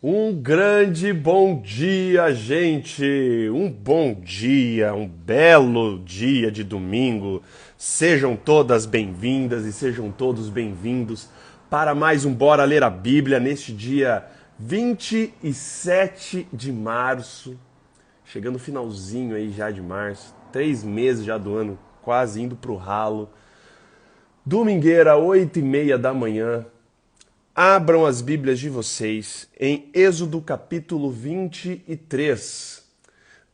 Um grande bom dia, gente! Um bom dia, um belo dia de domingo. Sejam todas bem-vindas e sejam todos bem-vindos para mais um Bora Ler a Bíblia neste dia 27 de março. Chegando o finalzinho aí já de março, 3 meses já do ano, quase indo pro ralo. Domingueira, 8h30 da manhã. Abram as Bíblias de vocês em Êxodo capítulo 23.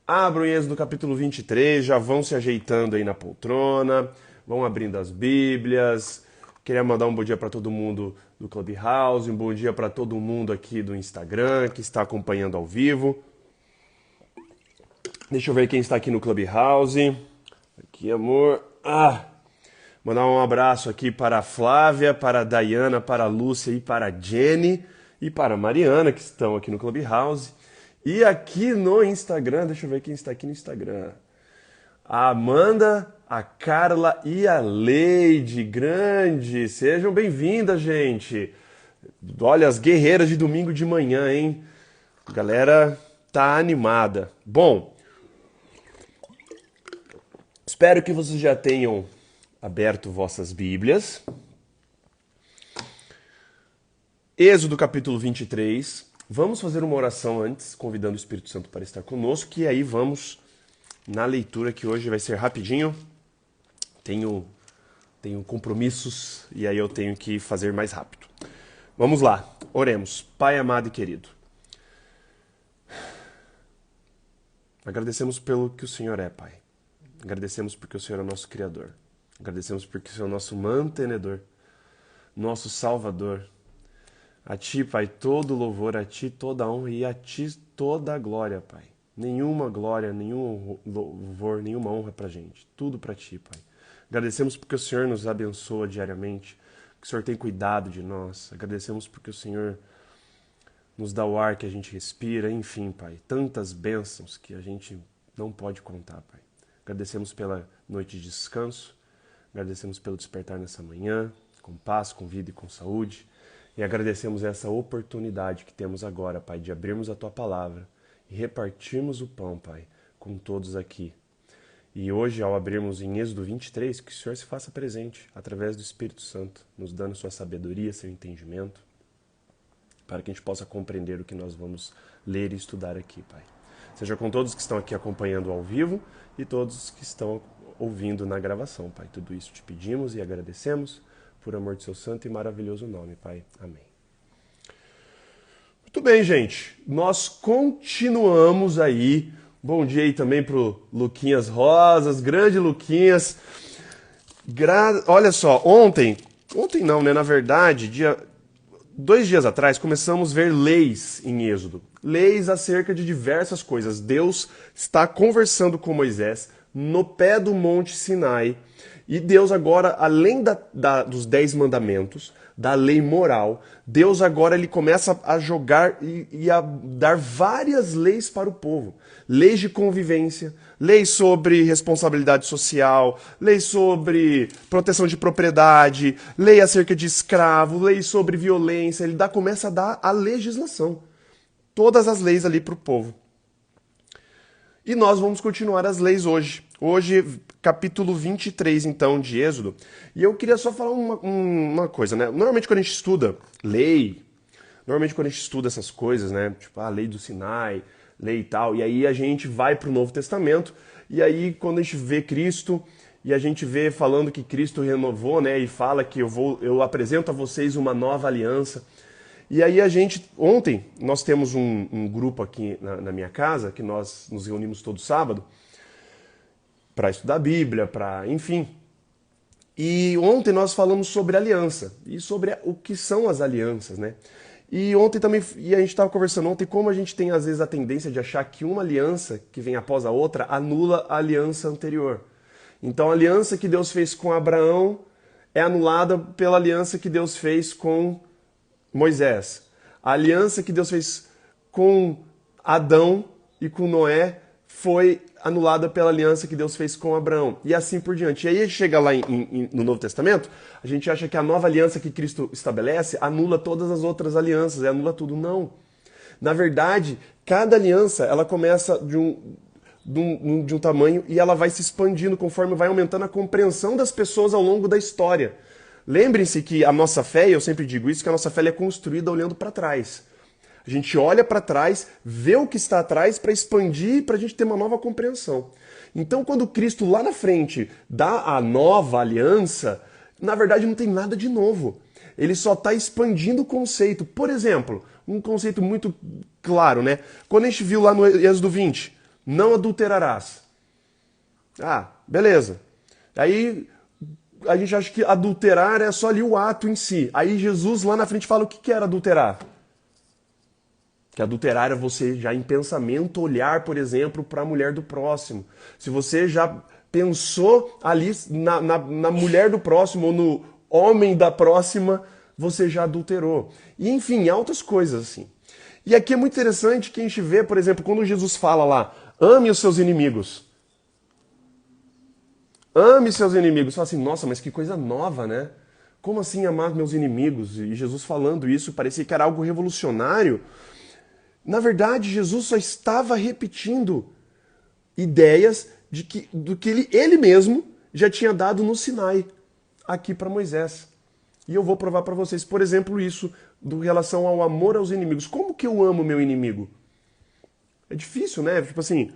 Abram em Êxodo capítulo 23, já vão se ajeitando aí na poltrona, vão abrindo as Bíblias. Queria mandar um bom dia para todo mundo do Clubhouse, um bom dia para todo mundo aqui do Instagram que está acompanhando ao vivo. Deixa eu ver quem está aqui no Clubhouse. Aqui, amor. Mandar um abraço aqui para a Flávia, para a Dayana, para a Lúcia e para a Jenny e para a Mariana, que estão aqui no Clubhouse. E aqui no Instagram, deixa eu ver quem está aqui no Instagram. A Amanda, a Carla e a Leide. Grande! Sejam bem-vindas, gente! Olha, as guerreiras de domingo de manhã, hein? A galera tá animada. Bom, espero que vocês já tenham aberto vossas Bíblias. Êxodo capítulo 23. Vamos fazer uma oração antes, convidando o Espírito Santo para estar conosco, e aí vamos na leitura que hoje vai ser rapidinho. Tenho compromissos e aí eu tenho que fazer mais rápido. Vamos lá, oremos. Pai amado e querido, agradecemos pelo que o Senhor é, Pai. Agradecemos porque o Senhor é o nosso Criador. Agradecemos porque o Senhor é o nosso mantenedor, nosso Salvador. A Ti, Pai, todo louvor, a Ti toda a honra e a Ti toda a glória, Pai. Nenhuma glória, nenhum louvor, nenhuma honra pra gente. Tudo pra Ti, Pai. Agradecemos porque o Senhor nos abençoa diariamente, que o Senhor tem cuidado de nós. Agradecemos porque o Senhor nos dá o ar que a gente respira, enfim, Pai. Tantas bênçãos que a gente não pode contar, Pai. Agradecemos pela noite de descanso. Agradecemos pelo despertar nessa manhã, com paz, com vida e com saúde. E agradecemos essa oportunidade que temos agora, Pai, de abrirmos a Tua Palavra e repartirmos o pão, Pai, com todos aqui. E hoje, ao abrirmos em Êxodo 23, que o Senhor se faça presente através do Espírito Santo, nos dando sua sabedoria, seu entendimento, para que a gente possa compreender o que nós vamos ler e estudar aqui, Pai. Seja com todos que estão aqui acompanhando ao vivo e todos que estão ouvindo na gravação, Pai. Tudo isso te pedimos e agradecemos por amor de seu santo e maravilhoso nome, Pai. Amém. Muito bem, gente. Nós continuamos aí. Bom dia aí também pro Luquinhas Rosas, grande Luquinhas. Olha só, ontem não, né? Na verdade, 2 dias atrás, começamos a ver leis em Êxodo. Leis acerca de diversas coisas. Deus está conversando com Moisés no pé do Monte Sinai. E Deus agora, além dos 10 mandamentos, da lei moral, Deus agora ele começa a jogar e a dar várias leis para o povo. Leis de convivência, leis sobre responsabilidade social, leis sobre proteção de propriedade, lei acerca de escravo, leis sobre violência. Ele começa a dar a legislação. Todas as leis ali para o povo. E nós vamos continuar as leis hoje. Hoje, capítulo 23, então, de Êxodo. E eu queria só falar uma coisa, né? Normalmente quando a gente estuda lei, quando a gente estuda essas coisas, né? Tipo, a lei do Sinai, lei e tal, e aí a gente vai para o Novo Testamento, e aí quando a gente vê Cristo, e a gente vê falando que Cristo renovou, né? E fala que eu apresento a vocês uma nova aliança. E aí ontem, nós temos um grupo aqui na minha casa, que nós nos reunimos todo sábado, para estudar a Bíblia, enfim. E ontem nós falamos sobre aliança, e sobre o que são as alianças, né? E ontem também, e a gente estava conversando ontem, como a gente tem às vezes a tendência de achar que uma aliança que vem após a outra anula a aliança anterior. Então a aliança que Deus fez com Abraão é anulada pela aliança que Deus fez com Moisés. A aliança que Deus fez com Adão e com Noé foi anulada pela aliança que Deus fez com Abraão. E assim por diante. E aí chega lá no Novo Testamento, a gente acha que a nova aliança que Cristo estabelece anula todas as outras alianças, anula tudo. Não. Na verdade, cada aliança, ela começa de um tamanho e ela vai se expandindo conforme vai aumentando a compreensão das pessoas ao longo da história. Lembrem-se que a nossa fé, e eu sempre digo isso, que a nossa fé é construída olhando para trás. A gente olha para trás, vê o que está atrás para expandir, para a gente ter uma nova compreensão. Então, quando Cristo lá na frente dá a nova aliança, na verdade não tem nada de novo. Ele só está expandindo o conceito. Por exemplo, um conceito muito claro, né? Quando a gente viu lá no Êxodo 20, não adulterarás. Ah, beleza. Aí a gente acha que adulterar é só ali o ato em si. Aí Jesus lá na frente fala o que era adulterar. Que adulterar é você já em pensamento olhar, por exemplo, para a mulher do próximo. Se você já pensou ali na mulher do próximo ou no homem da próxima, você já adulterou. E enfim, altas coisas assim. E aqui é muito interessante que a gente vê, por exemplo, quando Jesus fala lá, ame os seus inimigos. Ame seus inimigos. Você fala assim, nossa, mas que coisa nova, né? Como assim amar meus inimigos? E Jesus falando isso, parecia que era algo revolucionário. Na verdade, Jesus só estava repetindo ideias do que ele mesmo já tinha dado no Sinai, aqui para Moisés. E eu vou provar para vocês, por exemplo, isso do relação ao amor aos inimigos. Como que eu amo meu inimigo? É difícil, né? Tipo assim.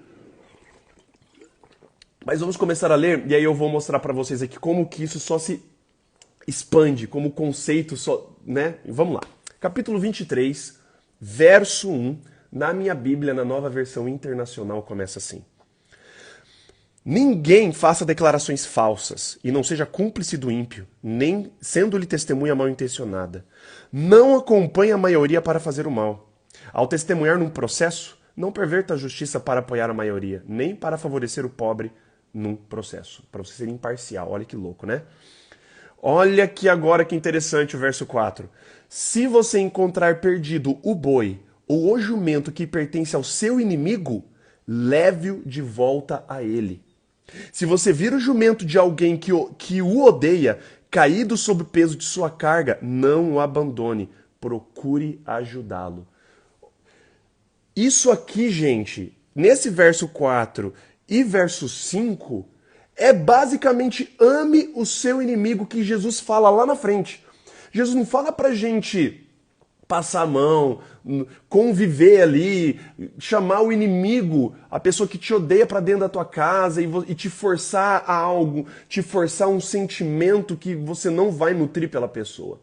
Mas vamos começar a ler, e aí eu vou mostrar para vocês aqui como que isso só se expande, como conceito só, né? Vamos lá. Capítulo 23, verso 1, na minha Bíblia, na Nova Versão Internacional, começa assim. Ninguém faça declarações falsas e não seja cúmplice do ímpio, nem sendo-lhe testemunha mal intencionada. Não acompanhe a maioria para fazer o mal. Ao testemunhar num processo, não perverta a justiça para apoiar a maioria, nem para favorecer o pobre num processo. Para você ser imparcial. Olha que louco, né? Olha que agora que interessante o verso 4. Se você encontrar perdido o boi ou o jumento que pertence ao seu inimigo, leve-o de volta a ele. Se você vir o jumento de alguém que o odeia, caído sob o peso de sua carga, não o abandone. Procure ajudá-lo. Isso aqui, gente, nesse verso 4 e verso 5, é basicamente ame o seu inimigo que Jesus fala lá na frente. Jesus não fala pra gente passar a mão, conviver ali, chamar o inimigo, a pessoa que te odeia para dentro da tua casa e te forçar a algo, te forçar um sentimento que você não vai nutrir pela pessoa.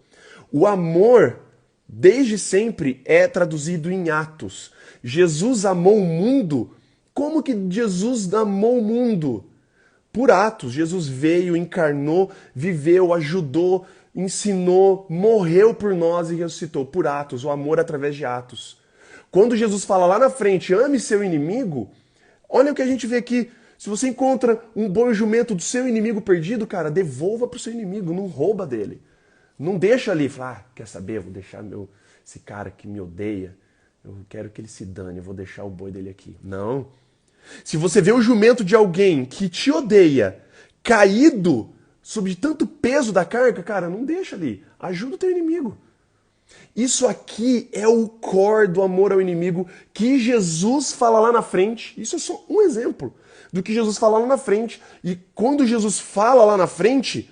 O amor, desde sempre, é traduzido em atos. Jesus amou o mundo. Como que Jesus amou o mundo? Por atos. Jesus veio, encarnou, viveu, ajudou, ensinou, morreu por nós e ressuscitou. Por atos, o amor através de atos. Quando Jesus fala lá na frente, ame seu inimigo, olha o que a gente vê aqui. Se você encontra um bom jumento do seu inimigo perdido, cara, devolva pro seu inimigo, não rouba dele. Não deixa ali, fala, quer saber, eu vou deixar esse cara que me odeia, eu quero que ele se dane, eu vou deixar o boi dele aqui. Não. Se você vê o jumento de alguém que te odeia, caído, sob tanto peso da carga, cara, não deixa ali. Ajuda o teu inimigo. Isso aqui é o core do amor ao inimigo que Jesus fala lá na frente. Isso é só um exemplo do que Jesus fala lá na frente. E quando Jesus fala lá na frente,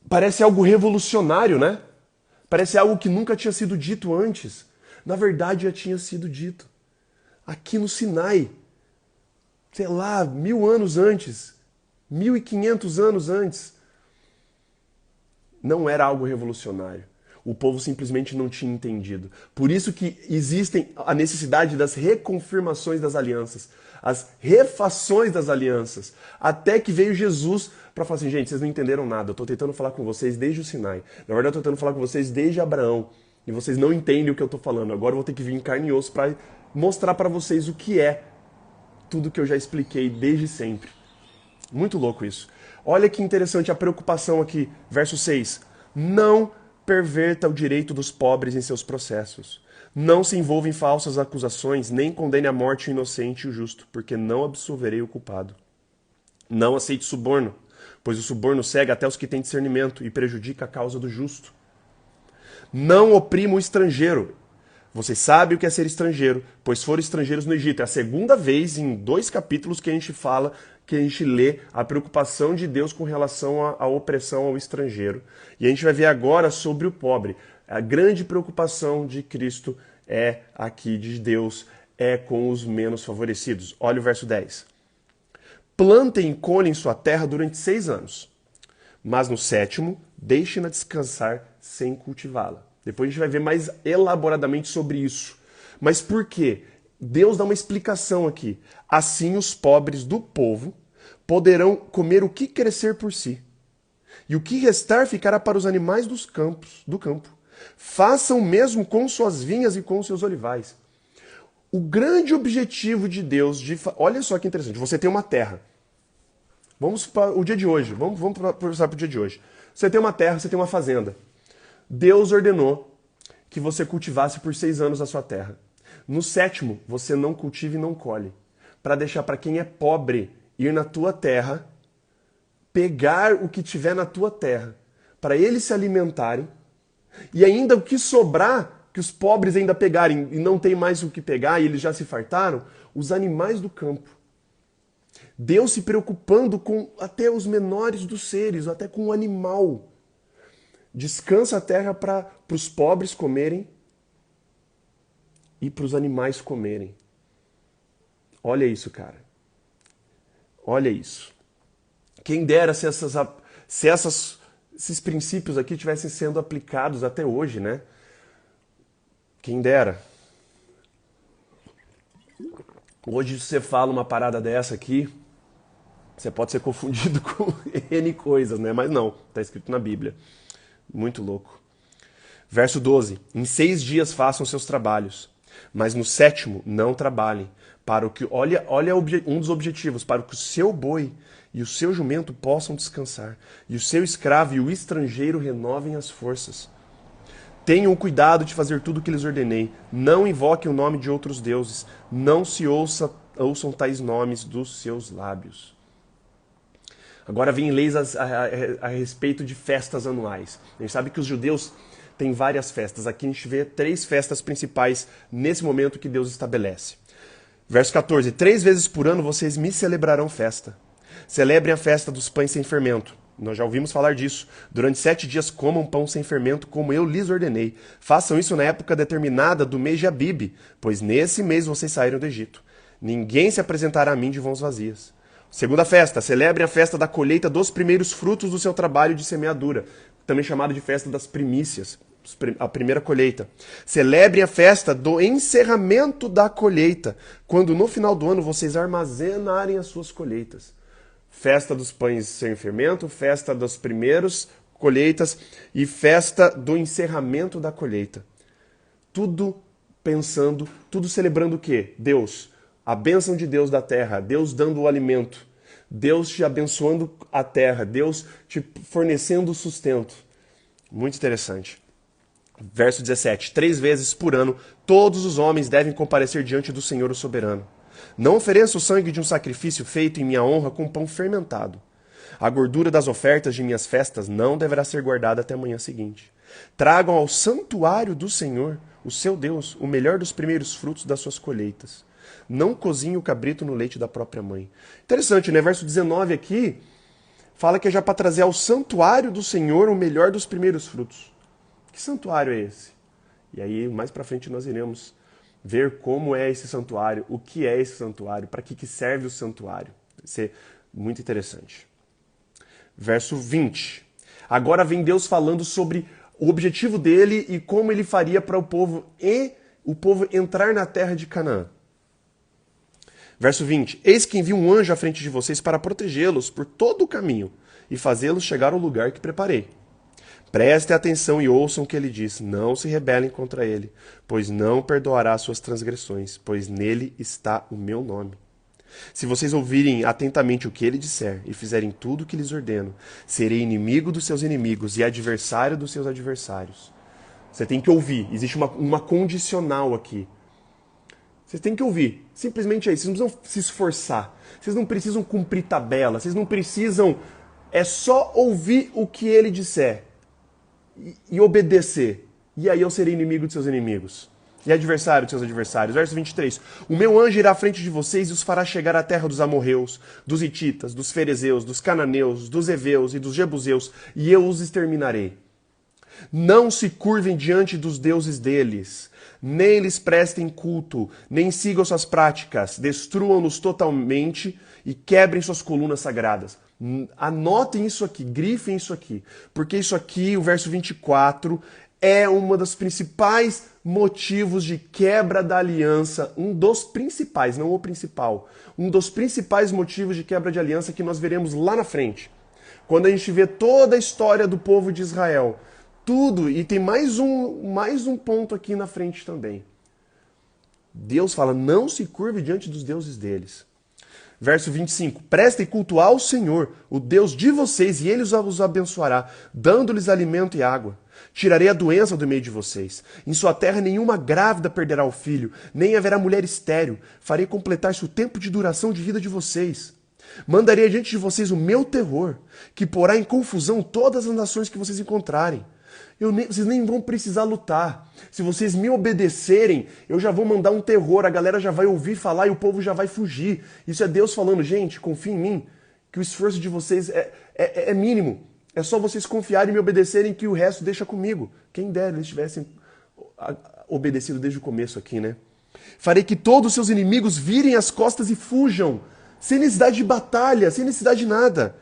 parece algo revolucionário, né? Parece algo que nunca tinha sido dito antes. Na verdade, já tinha sido dito. Aqui no Sinai. Sei lá, 1000 anos antes. 1500 anos antes. Não era algo revolucionário. O povo simplesmente não tinha entendido. Por isso que existem a necessidade das reconfirmações das alianças, as refações das alianças, até que veio Jesus para falar assim, gente, vocês não entenderam nada, eu estou tentando falar com vocês desde o Sinai. Na verdade, eu estou tentando falar com vocês desde Abraão, e vocês não entendem o que eu estou falando. Agora eu vou ter que vir em carne e osso para mostrar para vocês o que é tudo que eu já expliquei desde sempre. Muito louco isso. Olha que interessante a preocupação aqui, verso 6. Não perverta o direito dos pobres em seus processos. Não se envolva em falsas acusações, nem condene à morte o inocente e o justo, porque não absolverei o culpado. Não aceite suborno, pois o suborno cega até os que têm discernimento e prejudica a causa do justo. Não oprima o estrangeiro. Vocês sabem o que é ser estrangeiro, pois foram estrangeiros no Egito. É a segunda vez em 2 capítulos que a gente fala, que a gente lê a preocupação de Deus com relação à opressão ao estrangeiro. E a gente vai ver agora sobre o pobre. A grande preocupação de Cristo é aqui, de Deus, é com os menos favorecidos. Olha o verso 10. Plantem e colhem sua terra durante 6 anos, mas no 7º, deixem-na descansar sem cultivá-la. Depois a gente vai ver mais elaboradamente sobre isso. Mas por quê? Deus dá uma explicação aqui. Assim os pobres do povo poderão comer o que crescer por si, e o que restar ficará para os animais do campo. Façam o mesmo com suas vinhas e com seus olivais. O grande objetivo de Deus, olha só que interessante, você tem uma terra. Vamos para o dia de hoje, vamos pensar para o dia de hoje. Você tem uma terra, você tem uma fazenda. Deus ordenou que você cultivasse por 6 anos a sua terra. No 7º, você não cultiva e não colhe. Para deixar para quem é pobre ir na tua terra, pegar o que tiver na tua terra, para eles se alimentarem, e ainda o que sobrar, que os pobres ainda pegarem e não tem mais o que pegar e eles já se fartaram, os animais do campo. Deus se preocupando com até os menores dos seres, até com o animal. Descansa a terra para os pobres comerem e para os animais comerem. Olha isso, cara. Olha isso. Quem dera se esses princípios aqui tivessem sendo aplicados até hoje, né? Quem dera. Hoje você fala uma parada dessa aqui, você pode ser confundido com N coisas, né? Mas não, está escrito na Bíblia. Muito louco. Verso 12. Em 6 dias façam seus trabalhos, mas no 7º não trabalhem. Para o que, olha um dos objetivos, para que o seu boi e o seu jumento possam descansar, e o seu escravo e o estrangeiro renovem as forças. Tenham cuidado de fazer tudo o que lhes ordenei. Não invoquem o nome de outros deuses. Não se ouçam tais nomes dos seus lábios. Agora vem leis a respeito de festas anuais. A gente sabe que os judeus têm várias festas. Aqui a gente vê 3 festas principais nesse momento que Deus estabelece. Verso 14. 3 vezes por ano vocês me celebrarão festa. Celebrem a festa dos pães sem fermento. Nós já ouvimos falar disso. Durante 7 dias comam pão sem fermento, como eu lhes ordenei. Façam isso na época determinada do mês de Abibe, pois nesse mês vocês saíram do Egito. Ninguém se apresentará a mim de mãos vazias. Segunda festa, celebrem a festa da colheita dos primeiros frutos do seu trabalho de semeadura, também chamada de festa das primícias, a primeira colheita. Celebrem a festa do encerramento da colheita, quando no final do ano vocês armazenarem as suas colheitas. Festa dos pães sem fermento, festa das primeiras colheitas e festa do encerramento da colheita. Tudo pensando, tudo celebrando o quê? Deus. A bênção de Deus da terra, Deus dando o alimento, Deus te abençoando a terra, Deus te fornecendo o sustento. Muito interessante. Verso 17. 3 vezes por ano, todos os homens devem comparecer diante do Senhor o soberano. Não ofereça o sangue de um sacrifício feito em minha honra com pão fermentado. A gordura das ofertas de minhas festas não deverá ser guardada até a manhã seguinte. Tragam ao santuário do Senhor, o seu Deus, o melhor dos primeiros frutos das suas colheitas. Não cozinhe o cabrito no leite da própria mãe. Interessante, né? Verso 19 aqui fala que é já para trazer ao santuário do Senhor o melhor dos primeiros frutos. Que santuário é esse? E aí, mais para frente, nós iremos ver como é esse santuário, o que é esse santuário, para que serve o santuário. Vai ser muito interessante. Verso 20. Agora vem Deus falando sobre o objetivo dele e como ele faria para o povo entrar na terra de Canaã. Verso 20. Eis que envio um anjo à frente de vocês para protegê-los por todo o caminho e fazê-los chegar ao lugar que preparei. Prestem atenção e ouçam o que ele diz. Não se rebelem contra ele, pois não perdoará suas transgressões, pois nele está o meu nome. Se vocês ouvirem atentamente o que ele disser e fizerem tudo o que lhes ordeno, serei inimigo dos seus inimigos e adversário dos seus adversários. Você tem que ouvir. Existe uma condicional aqui. Vocês têm que ouvir. Simplesmente é isso. Vocês não precisam se esforçar. Vocês não precisam cumprir tabela. Vocês não precisam... É só ouvir o que ele disser. E obedecer. E aí eu serei inimigo de seus inimigos. e adversário de seus adversários. Verso 23. O meu anjo irá à frente de vocês e os fará chegar à terra dos amorreus, dos hititas, dos ferezeus, dos cananeus, dos heveus e dos jebuseus, e eu os exterminarei. Não se curvem diante dos deuses deles, nem lhes prestem culto, nem sigam suas práticas, destruam-nos totalmente e quebrem suas colunas sagradas. Anotem isso aqui, grifem isso aqui, porque isso aqui, o verso 24, é uma dos principais motivos de quebra da aliança, um dos principais, não o principal, um dos principais motivos de quebra de aliança que nós veremos lá na frente. Quando a gente vê toda a história do povo de Israel, tudo, e tem mais um ponto aqui na frente também. Deus fala, não se curve diante dos deuses deles. Verso 25, prestem culto ao Senhor, o Deus de vocês, e Ele os abençoará, dando-lhes alimento e água. Tirarei a doença do meio de vocês. Em sua terra nenhuma grávida perderá o filho, nem haverá mulher estéril. Farei completar-se o tempo de duração de vida de vocês. Mandarei diante de vocês o meu terror, que porá em confusão todas as nações que vocês encontrarem. Vocês nem vão precisar lutar. Se vocês me obedecerem, eu já vou mandar um terror, a galera já vai ouvir falar e o povo já vai fugir. Isso é Deus falando, gente, confia em mim, que o esforço de vocês é mínimo. É só vocês confiarem e me obedecerem que o resto deixa comigo. Quem dera eles tivessem obedecido desde o começo aqui, né? Farei que todos os seus inimigos virem as costas e fujam, sem necessidade de batalha, sem necessidade de nada.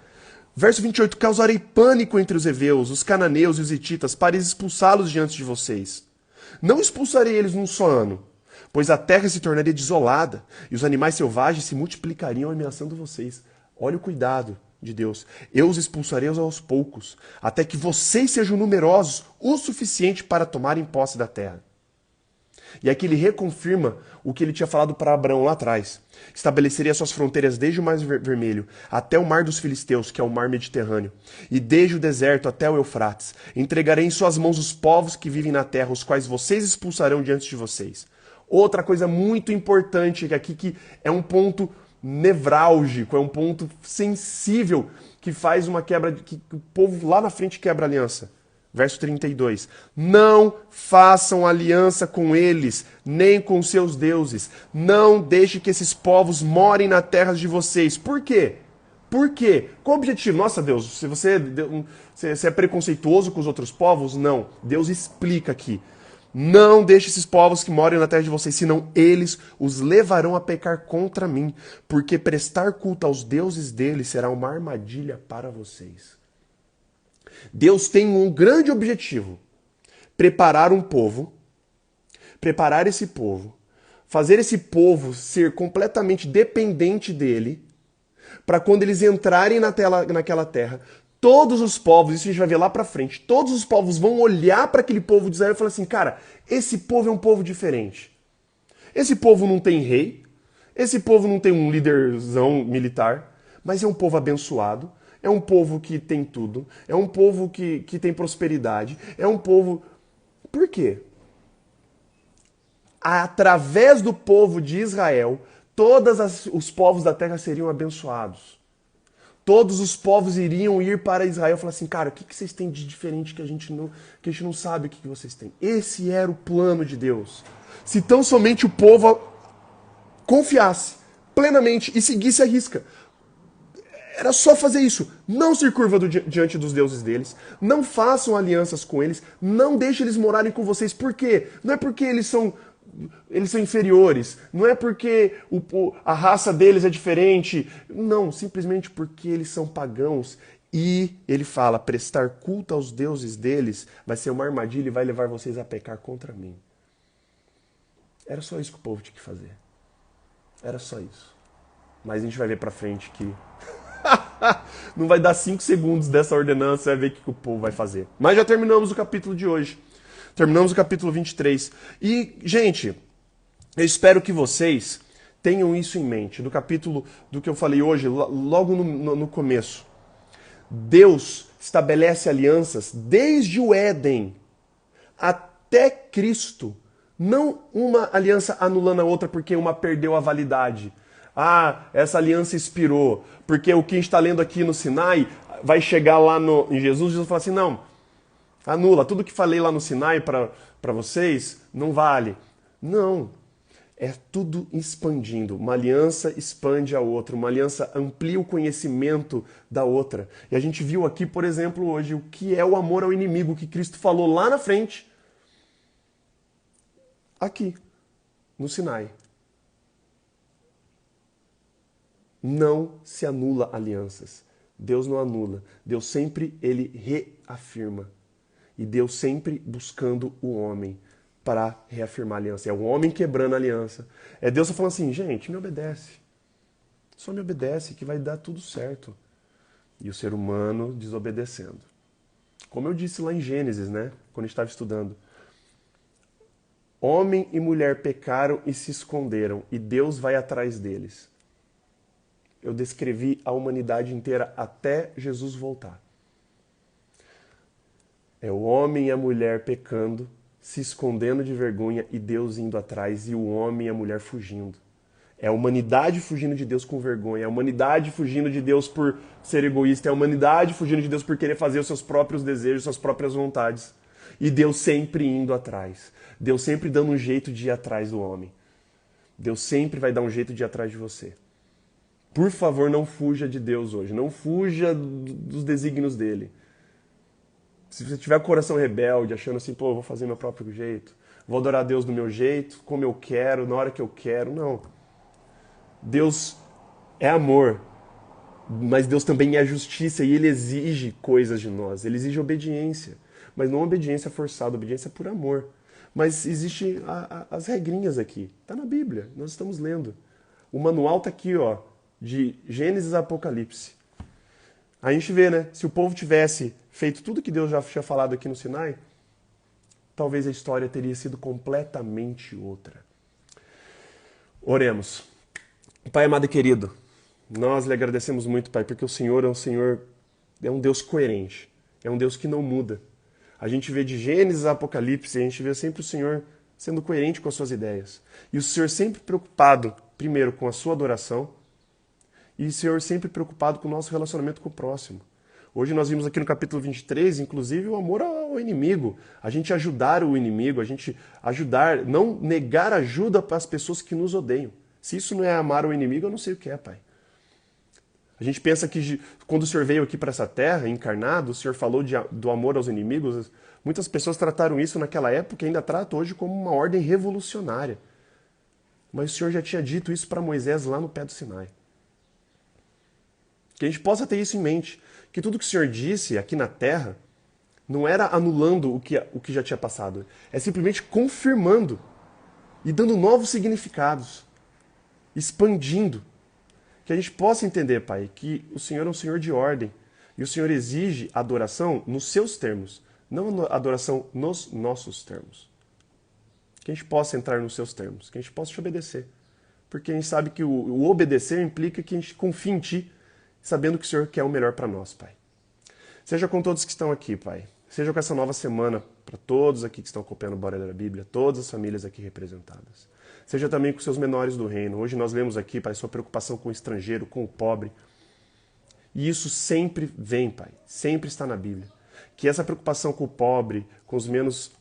Verso 28, causarei pânico entre os heveus, os cananeus e os hititas, para expulsá-los diante de vocês. Não expulsarei eles num só ano, pois a terra se tornaria desolada, e os animais selvagens se multiplicariam ameaçando vocês. Olha o cuidado de Deus. Eu os expulsarei aos poucos, até que vocês sejam numerosos o suficiente para tomarem posse da terra. E aqui ele reconfirma o que ele tinha falado para Abraão lá atrás. Estabeleceria suas fronteiras desde o Mar Vermelho até o Mar dos Filisteus, que é o Mar Mediterrâneo, e desde o deserto até o Eufrates. Entregarei em suas mãos os povos que vivem na terra, os quais vocês expulsarão diante de vocês. Outra coisa muito importante aqui, que é um ponto nevrálgico, é um ponto sensível, que faz uma quebra, que o povo lá na frente quebra a aliança. Verso 32. Não façam aliança com eles, nem com seus deuses. Não deixe que esses povos morem na terra de vocês. Por quê? Por quê? Qual o objetivo? Nossa, Deus, se você é preconceituoso com os outros povos? Não. Deus explica aqui. Não deixe esses povos que moram na terra de vocês, senão eles os levarão a pecar contra mim. Porque prestar culto aos deuses deles será uma armadilha para vocês. Deus tem um grande objetivo: preparar esse povo, fazer esse povo ser completamente dependente dele, para quando eles entrarem naquela terra, todos os povos, isso a gente vai ver lá pra frente, todos os povos vão olhar para aquele povo de Israel e falar assim, cara, esse povo é um povo diferente. Esse povo não tem rei, esse povo não tem um líderzão militar, mas é um povo abençoado. É um povo que tem tudo. É um povo que tem prosperidade. É um povo... Por quê? Através do povo de Israel, todos os povos da terra seriam abençoados. Todos os povos iriam ir para Israel e falar assim, cara, o que vocês têm de diferente que a gente não sabe o que vocês têm? Esse era o plano de Deus. Se tão somente o povo confiasse plenamente e seguisse a risca. Era só fazer isso. Não se curva diante dos deuses deles. Não façam alianças com eles. Não deixe eles morarem com vocês. Por quê? Não é porque eles são inferiores. Não é porque a raça deles é diferente. Não, simplesmente porque eles são pagãos. E ele fala, prestar culto aos deuses deles vai ser uma armadilha e vai levar vocês a pecar contra mim. Era só isso que o povo tinha que fazer. Era só isso. Mas a gente vai ver pra frente que... não vai dar 5 segundos dessa ordenança, você vai ver o que o povo vai fazer. Mas já terminamos o capítulo de hoje. Terminamos o capítulo 23. E, gente, eu espero que vocês tenham isso em mente. Do capítulo do que eu falei hoje, logo no começo. Deus estabelece alianças desde o Éden até Cristo. Não uma aliança anulando a outra porque uma perdeu a validade. Ah, essa aliança expirou, porque o que a gente está lendo aqui no Sinai vai chegar lá em Jesus, Jesus fala assim, não, anula, tudo que falei lá no Sinai para vocês não vale. Não. É tudo expandindo. Uma aliança expande a outra, uma aliança amplia o conhecimento da outra. E a gente viu aqui, por exemplo, hoje, o que é o amor ao inimigo, que Cristo falou lá na frente, aqui, no Sinai. Não se anula alianças. Deus não anula. Deus sempre, ele reafirma. E Deus sempre buscando o homem para reafirmar a aliança. É o homem quebrando a aliança. É Deus falando assim, gente, me obedece. Só me obedece que vai dar tudo certo. E o ser humano desobedecendo. Como eu disse lá em Gênesis, né? Quando a gente estava estudando. Homem e mulher pecaram e se esconderam. E Deus vai atrás deles. Eu descrevi a humanidade inteira até Jesus voltar. É o homem e a mulher pecando, se escondendo de vergonha e Deus indo atrás e o homem e a mulher fugindo. É a humanidade fugindo de Deus com vergonha, é a humanidade fugindo de Deus por ser egoísta, é a humanidade fugindo de Deus por querer fazer os seus próprios desejos, suas próprias vontades. E Deus sempre indo atrás. Deus sempre dando um jeito de ir atrás do homem. Deus sempre vai dar um jeito de ir atrás de você. Por favor, não fuja de Deus hoje. Não fuja dos desígnios dele. Se você tiver o coração rebelde, achando assim, pô, eu vou fazer meu próprio jeito, vou adorar a Deus do meu jeito, como eu quero, na hora que eu quero, não. Deus é amor, mas Deus também é justiça e ele exige coisas de nós. Ele exige obediência, mas não obediência forçada, obediência por amor. Mas existem as regrinhas aqui. Está na Bíblia, nós estamos lendo. O manual está aqui, ó, de Gênesis a Apocalipse. A gente vê, né? Se o povo tivesse feito tudo que Deus já tinha falado aqui no Sinai, talvez a história teria sido completamente outra. Oremos. Pai amado e querido, nós lhe agradecemos muito, Pai, porque o Senhor é um Deus coerente, é um Deus que não muda. A gente vê de Gênesis a Apocalipse, a gente vê sempre o Senhor sendo coerente com as suas ideias. E o Senhor sempre preocupado, primeiro, com a sua adoração, e o Senhor sempre preocupado com o nosso relacionamento com o próximo. Hoje nós vimos aqui no capítulo 23, inclusive, o amor ao inimigo. A gente ajudar o inimigo, a gente ajudar, não negar ajuda para as pessoas que nos odeiam. Se isso não é amar o inimigo, eu não sei o que é, Pai. A gente pensa que quando o Senhor veio aqui para essa terra, encarnado, o Senhor falou do amor aos inimigos. Muitas pessoas trataram isso naquela época e ainda tratam hoje como uma ordem revolucionária. Mas o Senhor já tinha dito isso para Moisés lá no pé do Sinai. Que a gente possa ter isso em mente. Que tudo que o Senhor disse aqui na terra não era anulando o que já tinha passado. É simplesmente confirmando e dando novos significados. Expandindo. Que a gente possa entender, Pai, que o Senhor é um Senhor de ordem. E o Senhor exige adoração nos seus termos. Não adoração nos nossos termos. Que a gente possa entrar nos seus termos. Que a gente possa te obedecer. Porque a gente sabe que o obedecer implica que a gente confie em Ti, sabendo que o Senhor quer o melhor para nós, Pai. Seja com todos que estão aqui, Pai. Seja com essa nova semana para todos aqui que estão acompanhando o Bora da Bíblia, todas as famílias aqui representadas. Seja também com seus menores do reino. Hoje nós lemos aqui, Pai, sua preocupação com o estrangeiro, com o pobre. E isso sempre vem, Pai. Sempre está na Bíblia. Que essa preocupação com o pobre, com os menos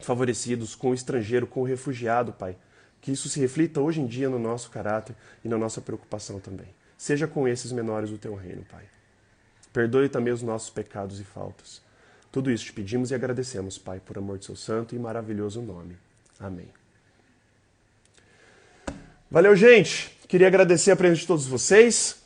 favorecidos, com o estrangeiro, com o refugiado, Pai, que isso se reflita hoje em dia no nosso caráter e na nossa preocupação também. Seja com esses menores do teu reino, Pai. Perdoe também os nossos pecados e faltas. Tudo isso te pedimos e agradecemos, Pai, por amor de seu santo e maravilhoso nome. Amém. Valeu, gente! Queria agradecer a presença de todos vocês.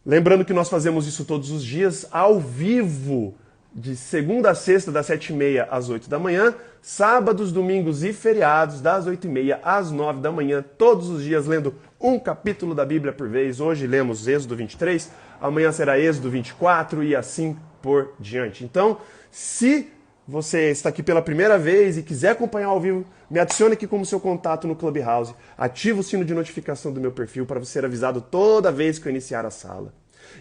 Lembrando que nós fazemos isso todos os dias, ao vivo, de segunda a sexta, das 7h30 às 8 da manhã, sábados, domingos e feriados, das 8h30 às 9 da manhã, todos os dias lendo um capítulo da Bíblia por vez. Hoje lemos Êxodo 23, amanhã será Êxodo 24 e assim por diante. Então, se você está aqui pela primeira vez e quiser acompanhar ao vivo, me adicione aqui como seu contato no Clubhouse, ativa o sino de notificação do meu perfil para você ser avisado toda vez que eu iniciar a sala.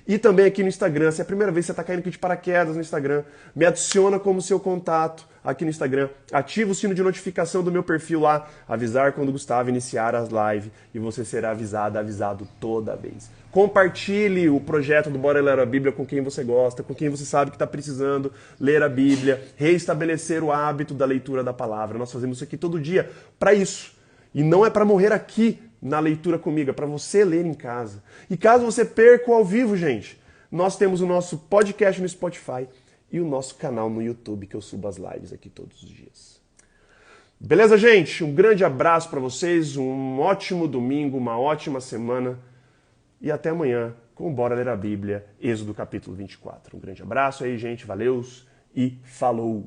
E também aqui no Instagram, se é a primeira vez que você está caindo aqui de paraquedas no Instagram, me adiciona como seu contato aqui no Instagram. Ativa o sino de notificação do meu perfil lá, avisar quando o Gustavo iniciar as lives e você será avisado toda vez. Compartilhe o projeto do Bora Ler a Bíblia com quem você gosta, com quem você sabe que está precisando ler a Bíblia, reestabelecer o hábito da leitura da palavra. Nós fazemos isso aqui todo dia para isso. E não é para morrer aqui na leitura comigo, é para você ler em casa. E caso você perca o ao vivo, gente, nós temos o nosso podcast no Spotify e o nosso canal no YouTube, que eu subo as lives aqui todos os dias. Beleza, gente? Um grande abraço para vocês, um ótimo domingo, uma ótima semana e até amanhã com Bora Ler a Bíblia, Êxodo capítulo 24. Um grande abraço aí, gente, valeus e falou!